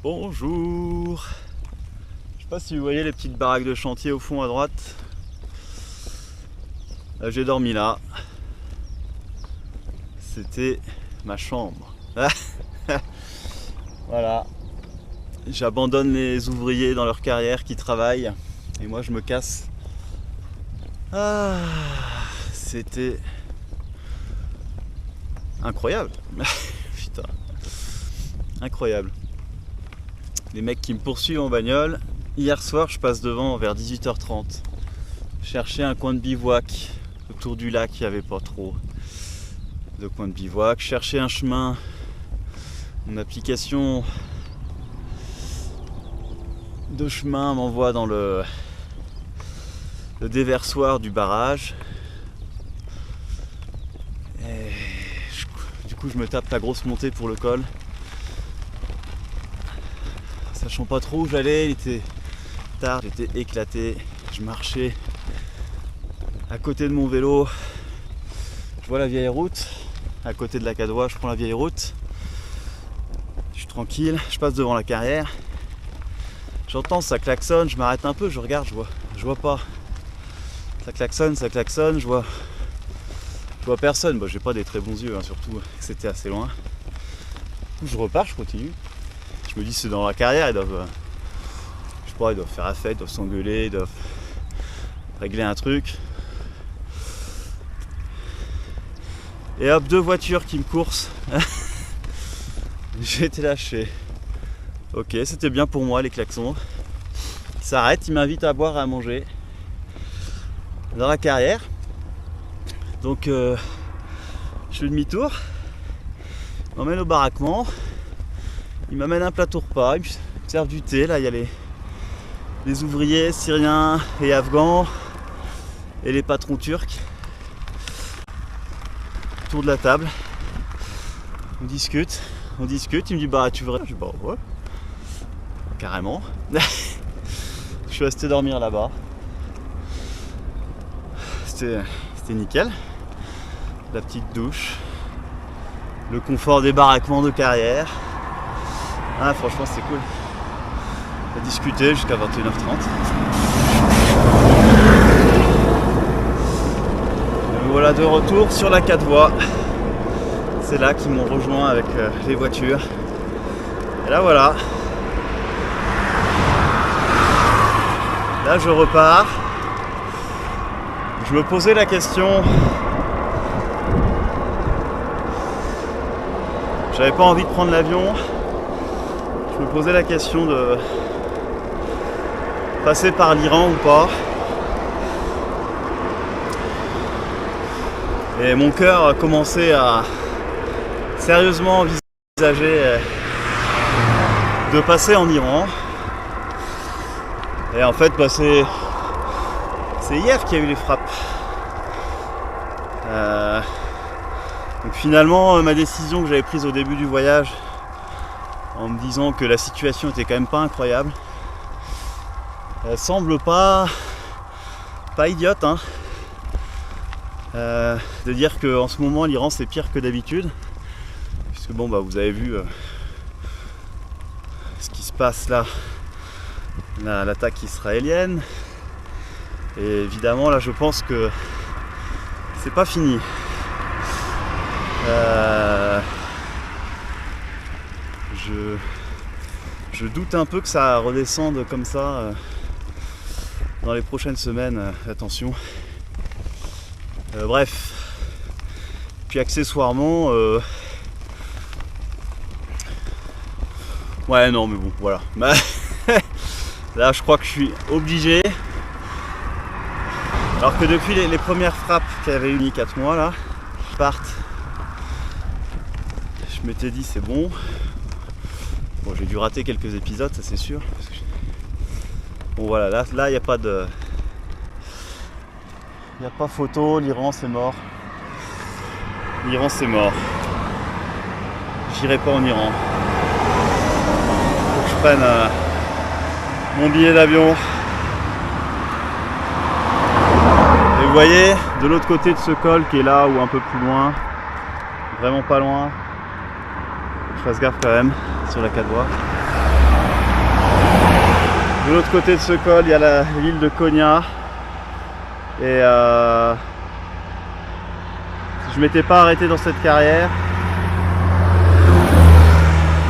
Bonjour. Je sais pas si vous voyez les petites baraques de chantier au fond à droite. Là, j'ai dormi là. C'était ma chambre. Voilà. J'abandonne les ouvriers dans leur carrière qui travaillent et moi je me casse. C'était incroyable. Putain. Incroyable. Les mecs qui me poursuivent en bagnole. Hier soir, je passe devant vers 18h30. Chercher un coin de bivouac. Autour du lac, il n'y avait pas trop de coin de bivouac. Chercher un chemin. Mon application de chemin m'envoie dans le déversoir du barrage. Et du coup, je me tape la grosse montée pour le col. Sachant pas trop où j'allais, il était tard, j'étais éclaté. Je marchais à côté de mon vélo. Je vois la vieille route. À côté de la Cadoie, je prends la vieille route. Je suis tranquille, je passe devant la carrière. J'entends, ça klaxonne, je m'arrête un peu, je regarde, je vois pas. Ça klaxonne, je vois personne. Bon, j'ai pas des très bons yeux, hein, surtout, c'était assez loin. Je repars, je continue. Je me dis c'est dans la carrière, ils doivent faire la fête, ils doivent s'engueuler, ils doivent régler un truc. Et hop, 2 voitures qui me coursent. J'ai été lâché. Ok, c'était bien pour moi les klaxons. Ils s'arrêtent, ils m'invitent à boire et à manger dans la carrière. Donc je fais demi-tour, ils m'emmènent au baraquement. Ils m'amènent un plateau repas, ils me servent du thé. Là, il y a les ouvriers syriens et afghans et les patrons turcs autour de la table. On discute. Il me dit bah tu veux. Je dis bah ouais, carrément. Je suis resté dormir là-bas. C'était nickel. La petite douche, le confort des baraquements de carrière. Ah, franchement, c'est cool. On a discuté jusqu'à 21h30. Et voilà de retour sur la 4 voies. C'est là qu'ils m'ont rejoint avec les voitures. Et là, voilà. Là, je repars. Je me posais la question. J'avais pas envie de prendre l'avion. Je me posais la question de passer par l'Iran ou pas. Et mon cœur a commencé à sérieusement envisager de passer en Iran. Et en fait, c'est hier qu'il y a eu les frappes. Donc finalement, ma décision que j'avais prise au début du voyage, en me disant que la situation était quand même pas incroyable, elle semble pas idiote, hein. De dire qu'en ce moment l'Iran c'est pire que d'habitude, puisque bon bah vous avez vu ce qui se passe là, l'attaque israélienne, et évidemment là je pense que c'est pas fini. Je doute un peu que ça redescende comme ça dans les prochaines semaines. Attention. Bref. Puis accessoirement, ouais non mais bon voilà. Là je crois que je suis obligé. Alors que depuis les premières frappes qu'il y avait eu il y a 4 mois là, partent. Je m'étais dit c'est bon. Bon, j'ai dû rater quelques épisodes, ça c'est sûr. Bon voilà, là il n'y a pas de. Il n'y a pas photo, l'Iran c'est mort. L'Iran c'est mort. J'irai pas en Iran. Faut que je prenne mon billet d'avion. Et vous voyez, de l'autre côté de ce col qui est là ou un peu plus loin, vraiment pas loin. Je fasse gaffe quand même sur la 4 voies. De l'autre côté de ce col, il y a l'île de Konya. Et si je m'étais pas arrêté dans cette carrière,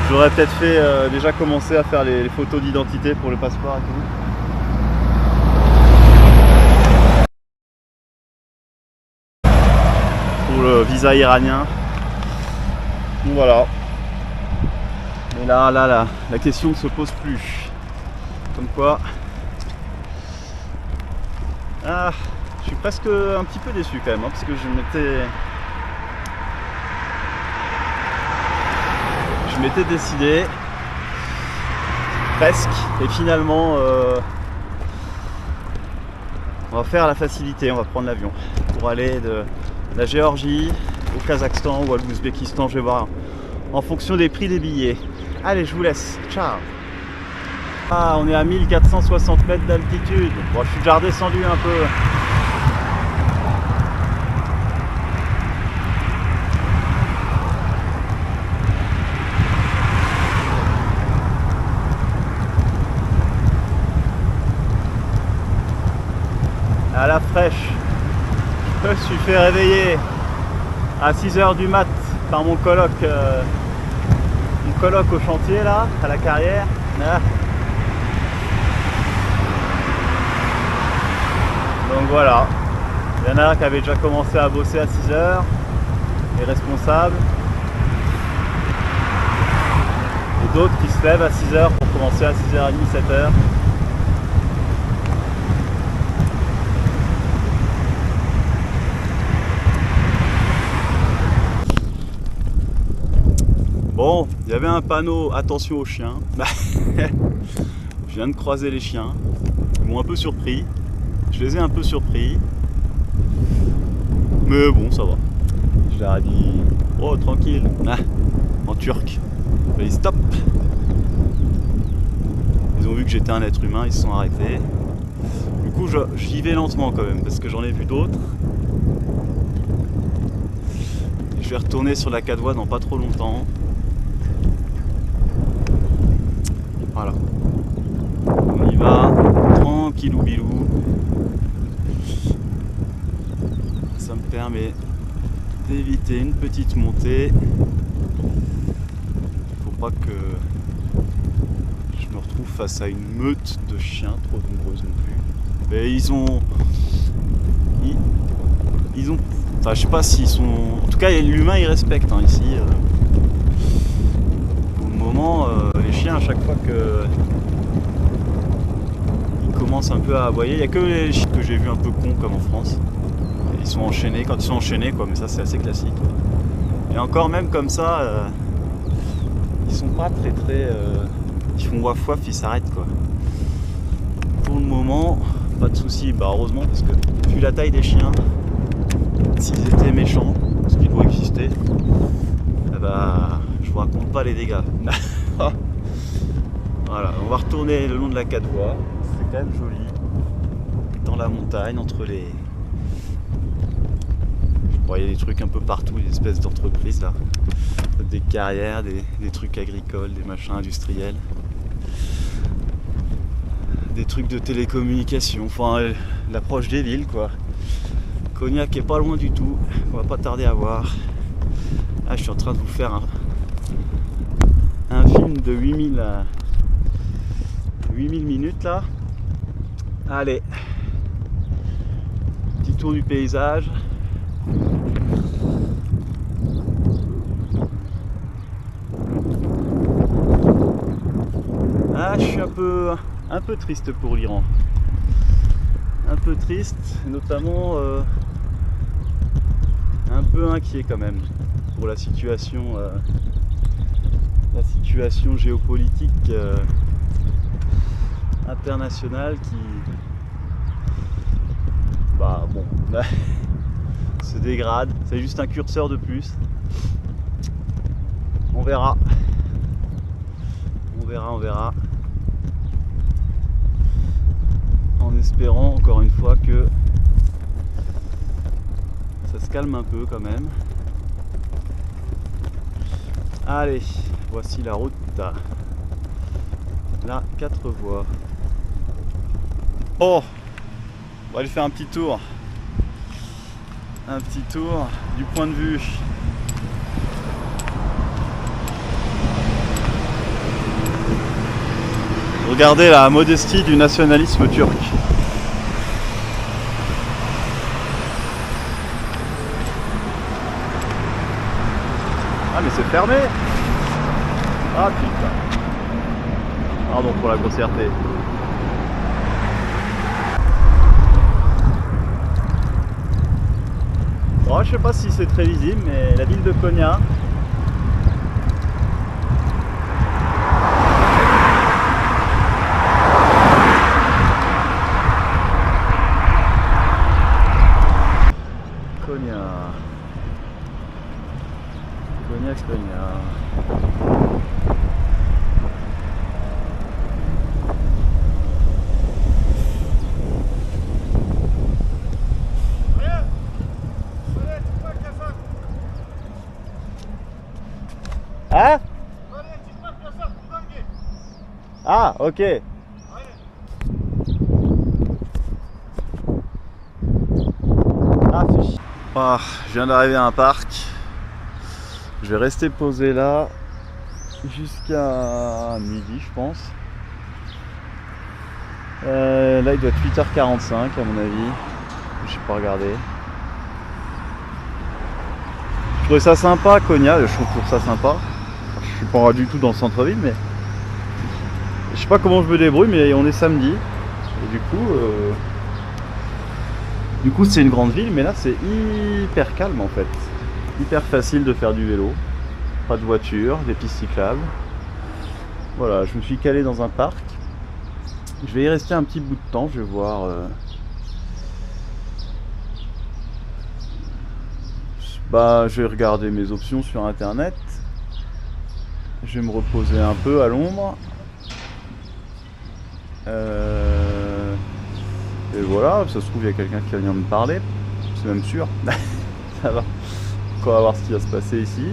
j'aurais peut-être fait déjà commencé à faire les photos d'identité pour le passeport et tout. Pour le visa iranien. Donc voilà. Mais là, la question ne se pose plus. Comme quoi. Ah, je suis presque un petit peu déçu quand même, hein, parce que je m'étais décidé presque, et finalement on va faire la facilité, on va prendre l'avion pour aller de la Géorgie au Kazakhstan ou à l'Ouzbékistan. Je vais voir en fonction des prix des billets. Allez, je vous laisse, ciao. Ah, on est à 1460 mètres d'altitude. Bon, je suis déjà redescendu un peu. À la fraîche. Je me suis fait réveiller à 6 h du mat par mon coloc au chantier là, à la carrière. Ah. Donc voilà, il y en a qui avaient déjà commencé à bosser à 6 h, les responsables, et d'autres qui se lèvent à 6 h pour commencer à 6h30, 7 h. Bon, il y avait un panneau attention aux chiens. Je viens de croiser les chiens, ils m'ont un peu surpris. Je les ai un peu surpris, mais bon, ça va. Je leur ai dit, oh tranquille, en turc. J'ai dit stop. Ils ont vu que j'étais un être humain, ils se sont arrêtés. Du coup, j'y vais lentement quand même, parce que j'en ai vu d'autres. Je vais retourner sur la 4 voies dans pas trop longtemps. Voilà. On y va, tranquillou bilou. Ça me permet d'éviter une petite montée. Faut pas que je me retrouve face à une meute de chiens trop nombreuses non plus. Mais ils ont, enfin je sais pas s'ils sont, en tout cas l'humain il respecte hein, ici. Pour le moment, les chiens à chaque fois que ils commencent un peu à aboyer, il y a que les chiens que j'ai vu un peu cons comme en France. Ils sont enchaînés quand ils sont enchaînés quoi, mais ça c'est assez classique. Et encore même comme ça, ils sont pas très ils font waf waf, ils s'arrêtent quoi. Pour le moment, pas de soucis, bah heureusement parce que vu la taille des chiens, s'ils étaient méchants, ce qui doit exister, bah je vous raconte pas les dégâts. Voilà, on va retourner le long de la 4 voies, c'est quand même joli, dans la montagne, entre les... Bon, il y a des trucs un peu partout, des espèces d'entreprises là, des carrières, des trucs agricoles, des machins industriels, des trucs de télécommunication, enfin l'approche des villes quoi. Konya qui est pas loin du tout, on va pas tarder à voir. Là je suis en train de vous faire un film de 8000 minutes là. Allez, petit tour du paysage. Ah, je suis un peu triste pour l'Iran. Un peu triste, notamment un peu inquiet quand même pour la situation géopolitique internationale qui, bah bon, se dégrade. C'est juste un curseur de plus. On verra. On verra. En espérant encore une fois que ça se calme un peu quand même. Allez, voici la route. La 4 voies. Oh, on va aller faire un petit tour. Un petit tour du point de vue. Regardez la modestie du nationalisme turc. Ah mais c'est fermé. Ah putain. Pardon pour la grossièreté. Oh, je sais pas si c'est très visible, mais la ville de Konya. Konya. Konya, Konya. Hein? Ah, ok. Ah, c'est chiant. Ah, je viens d'arriver à un parc. Je vais rester posé là jusqu'à midi, je pense. Là, il doit être 8h45 à mon avis. Je sais pas regarder. Je trouvais ça sympa, Konya. Je trouve ça sympa. Je suis pas du tout dans le centre-ville, mais je sais pas comment je me débrouille, mais on est samedi. Et du coup, c'est une grande ville, mais là, c'est hyper calme en fait. Hyper facile de faire du vélo. Pas de voiture, des pistes cyclables. Voilà, je me suis calé dans un parc. Je vais y rester un petit bout de temps, je vais voir. Je vais regarder mes options sur internet. Je vais me reposer un peu à l'ombre. Et voilà, ça se trouve il y a quelqu'un qui va venir me parler. C'est même sûr. Ça va. On va voir ce qui va se passer ici.